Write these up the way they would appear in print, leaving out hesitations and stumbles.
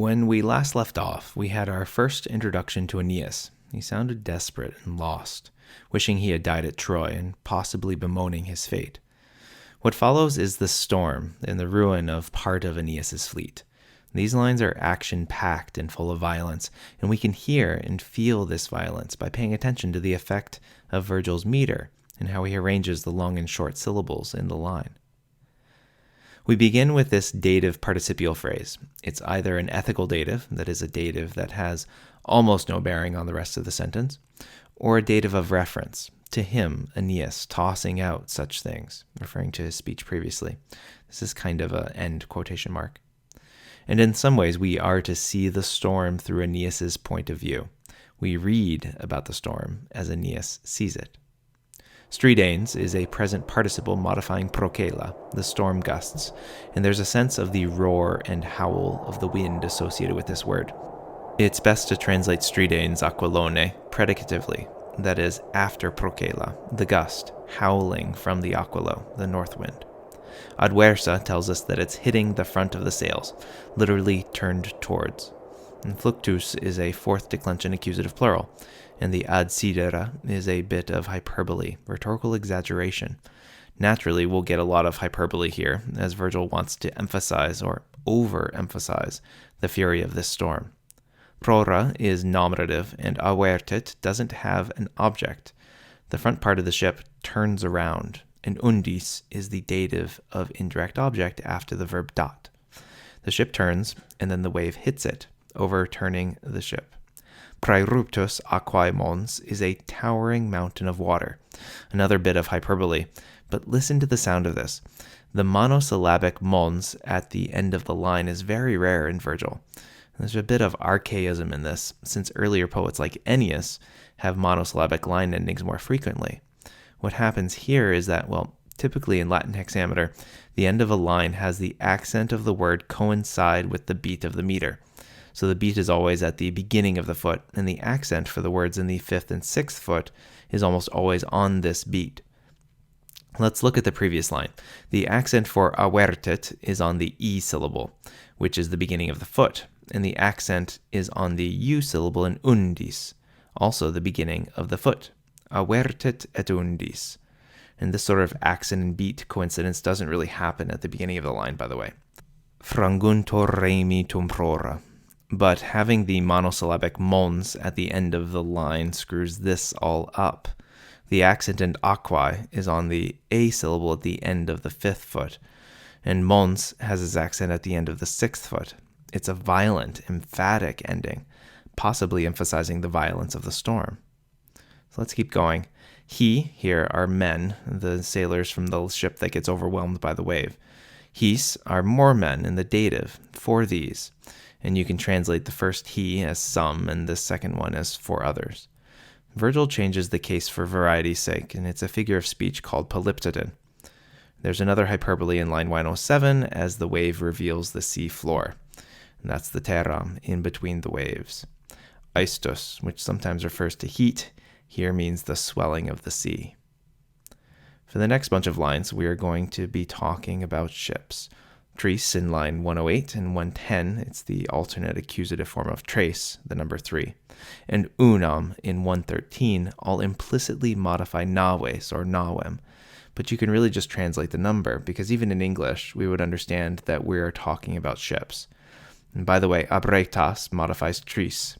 When we last left off, we had our first introduction to Aeneas. He sounded desperate and lost, wishing he had died at Troy and possibly bemoaning his fate. What follows is the storm and the ruin of part of Aeneas's fleet. These lines are action-packed and full of violence, and we can hear and feel this violence by paying attention to the effect of Vergil's meter and how he arranges the long and short syllables in the line. We begin with this dative participial phrase. It's either an ethical dative, that is a dative that has almost no bearing on the rest of the sentence, or a dative of reference, to him, Aeneas, tossing out such things, referring to his speech previously. This is kind of an end quotation mark. And in some ways, we are to see the storm through Aeneas's point of view. We read about the storm as Aeneas sees it. Stridanes is a present participle modifying prokela, the storm gusts, and there's a sense of the roar and howl of the wind associated with this word. It's best to translate stridanes aquilone predicatively, that is, after prokela, the gust, howling from the aquilo, the north wind. Adversa tells us that it's hitting the front of the sails, literally turned towards. And fluctus is a fourth declension accusative plural, and the ad sidera is a bit of hyperbole, rhetorical exaggeration. Naturally, we'll get a lot of hyperbole here, as Vergil wants to emphasize or overemphasize the fury of this storm. Prora is nominative, and avertit doesn't have an object. The front part of the ship turns around, and undis is the dative of indirect object after the verb dot. The ship turns, and then the wave hits it, overturning the ship. Praeruptus aquae mons is a towering mountain of water. Another bit of hyperbole, but listen to the sound of this. The monosyllabic mons at the end of the line is very rare in Vergil. There's a bit of archaism in this, since earlier poets like Aeneas have monosyllabic line endings more frequently. What happens here is that, typically in Latin hexameter, the end of a line has the accent of the word coincide with the beat of the meter. So the beat is always at the beginning of the foot, and the accent for the words in the fifth and sixth foot is almost always on this beat. Let's look at the previous line. The accent for avertit is on the E syllable, which is the beginning of the foot, and the accent is on the U syllable in undis, also the beginning of the foot. Avertit et undis. And this sort of accent and beat coincidence doesn't really happen at the beginning of the line, by the way. Franguntor remi tumprora. But having the monosyllabic mons at the end of the line screws this all up. The accent in aquae is on the A syllable at the end of the fifth foot, and mons has its accent at the end of the sixth foot. It's a violent, emphatic ending, possibly emphasizing the violence of the storm. So let's keep going. He, here, are men, the sailors from the ship that gets overwhelmed by the wave. His are more men in the dative, for these. And you can translate the first he as some and the second one as for others. Vergil changes the case for variety's sake, and it's a figure of speech called polyptodon. There's another hyperbole in line 107 as the wave reveals the sea floor. And that's the terram, in between the waves. Aistos, which sometimes refers to heat, here means the swelling of the sea. For the next bunch of lines, we are going to be talking about ships. Trace in line 108 and 110, it's the alternate accusative form of trace, the number 3. And unam in 113 all implicitly modify naves or nawem, but you can really just translate the number, because even in English, we would understand that we are talking about ships. And by the way, abreitas modifies tris.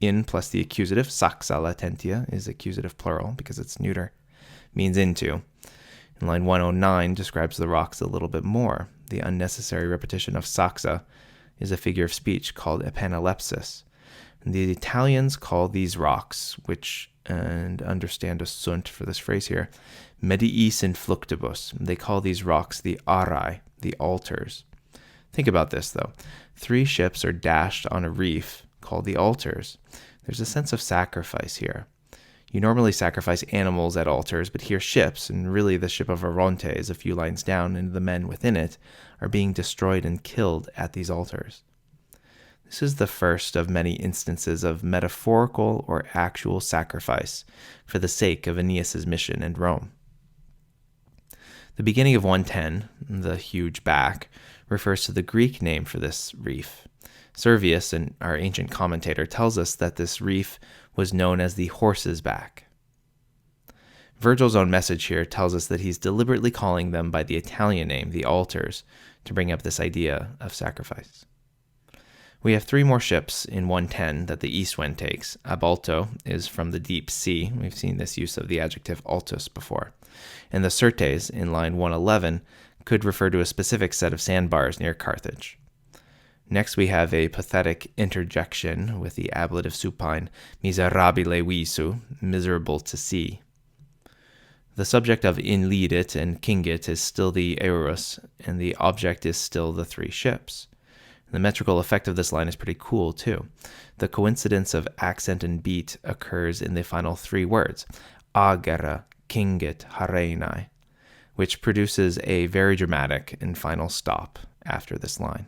In plus the accusative, saxa latentia, is accusative plural because it's neuter, means into. And line 109 describes the rocks a little bit more. The unnecessary repetition of saxa is a figure of speech called epenalepsis. And the Italians call these rocks, and understand a sunt for this phrase here, mediis in fluctibus. They call these rocks the arai, the altars. Think about this, though. 3 ships are dashed on a reef called the altars. There's a sense of sacrifice here. You normally sacrifice animals at altars, but here ships, and really the ship of Orontes a few lines down, and the men within it, are being destroyed and killed at these altars. This is the first of many instances of metaphorical or actual sacrifice for the sake of Aeneas' mission in Rome. The beginning of 110, the huge back, refers to the Greek name for this reef. Servius, our ancient commentator, tells us that this reef was known as the horse's back. Vergil's own message here tells us that he's deliberately calling them by the Italian name, the altars, to bring up this idea of sacrifice. We have 3 more ships in 110 that the east wind takes. Abalto is from the deep sea. We've seen this use of the adjective altus before. And the Syrtes in line 111 could refer to a specific set of sandbars near Carthage. Next, we have a pathetic interjection with the ablative supine miserabile visu, miserable to see. The subject of inlidit and kingit is still the Eurus, and the object is still the 3 ships. The metrical effect of this line is pretty cool, too. The coincidence of accent and beat occurs in the final 3 words, agera, kingit, harenai, which produces a very dramatic and final stop after this line.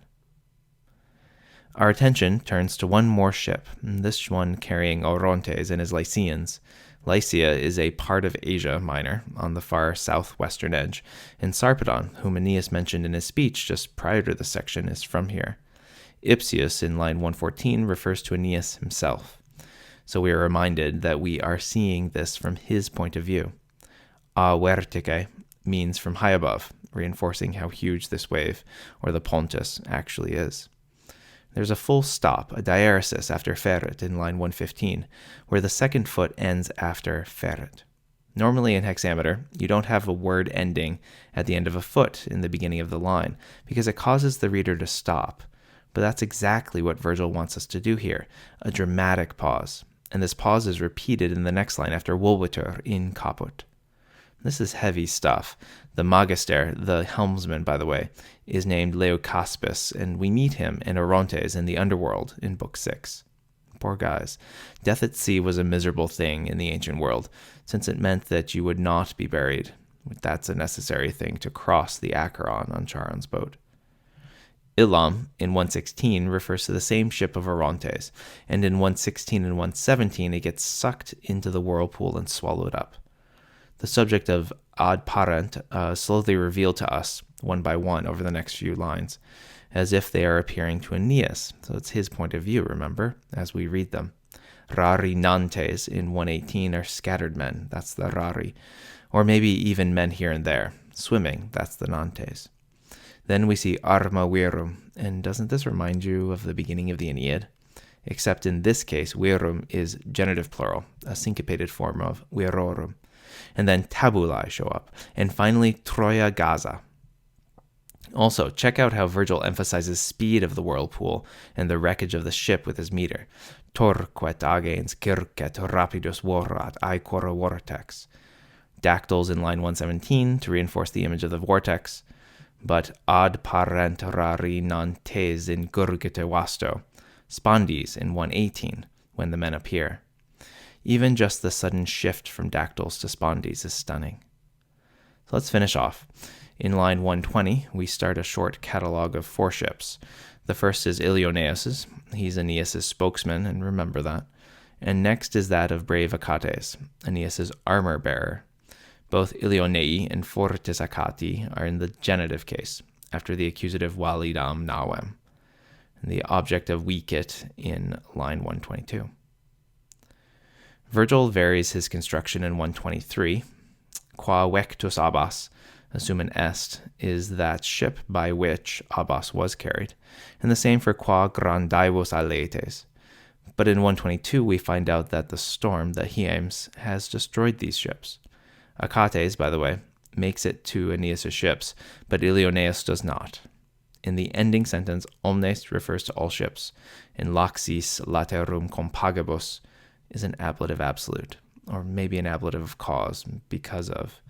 Our attention turns to one more ship, this one carrying Orontes and his Lycians. Lycia is a part of Asia Minor on the far southwestern edge, and Sarpedon, whom Aeneas mentioned in his speech just prior to this section, is from here. Ipsius in line 114 refers to Aeneas himself, so we are reminded that we are seeing this from his point of view. A vertice means from high above, reinforcing how huge this wave, or the pontus, actually is. There's a full stop, a diaresis after ferret in line 115, where the second foot ends after ferret. Normally in hexameter, you don't have a word ending at the end of a foot in the beginning of the line, because it causes the reader to stop. But that's exactly what Vergil wants us to do here, a dramatic pause. And this pause is repeated in the next line after volvitur in caput. This is heavy stuff. The magister, the helmsman, by the way, is named Leucaspis, and we meet him in Orontes in the underworld in Book 6. Poor guys. Death at sea was a miserable thing in the ancient world, since it meant that you would not be buried. That's a necessary thing to cross the Acheron on Charon's boat. Ilam in 116 refers to the same ship of Orontes, and in 116 and 117 it gets sucked into the whirlpool and swallowed up. The subject of ad parent slowly revealed to us, one by one, over the next few lines, as if they are appearing to Aeneas. So it's his point of view, remember, as we read them. Rari nantes in 118 are scattered men, that's the rari, or maybe even men here and there. Swimming, that's the nantes. Then we see arma virum, and doesn't this remind you of the beginning of the Aeneid? Except in this case, virum is genitive plural, a syncopated form of virorum. And then tabulae show up. And finally, Troia Gaza. Also, check out how Vergil emphasizes speed of the whirlpool and the wreckage of the ship with his meter. Torquet agens circet rapidus vorat aequora vortex. Dactyls in line 117 to reinforce the image of the vortex, but ad parent rari nantes in gurgite vasto. Spondes in 118 when the men appear. Even just the sudden shift from dactyls to spondes is stunning. So let's finish off. In line 120, we start a short catalog of 4 ships. The first is Ilioneus's. He's Aeneas' spokesman, and remember that. And next is that of brave Achates, Aeneas' armor-bearer. Both Ilionei and fortis Achati are in the genitive case, after the accusative validam navem, and the object of vicit in line 122. Vergil varies his construction in 123. Qua vectus abas, assuming est, is that ship by which abas was carried, and the same for qua grandivos aletes. But in 122 we find out that the storm that he aims has destroyed these ships. Achates, by the way, makes it to Aeneas' ships, but Ilioneus does not. In the ending sentence, omnes refers to all ships, and laxis laterum compagibus is an ablative absolute, or maybe an ablative of cause, because of,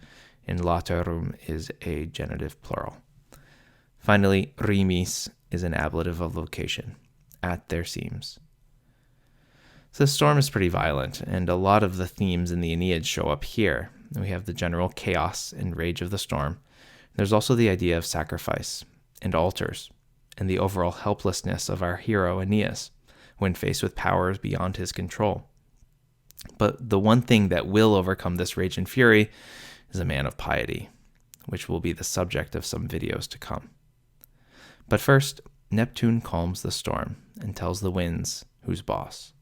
and laterum is a genitive plural. Finally, rimis is an ablative of location, at their seams. So the storm is pretty violent, and a lot of the themes in the Aeneid show up here. We have the general chaos and rage of the storm. There's also the idea of sacrifice and altars, and the overall helplessness of our hero Aeneas when faced with powers beyond his control. But the one thing that will overcome this rage and fury is a man of piety, which will be the subject of some videos to come. But first, Neptune calms the storm and tells the winds who's boss.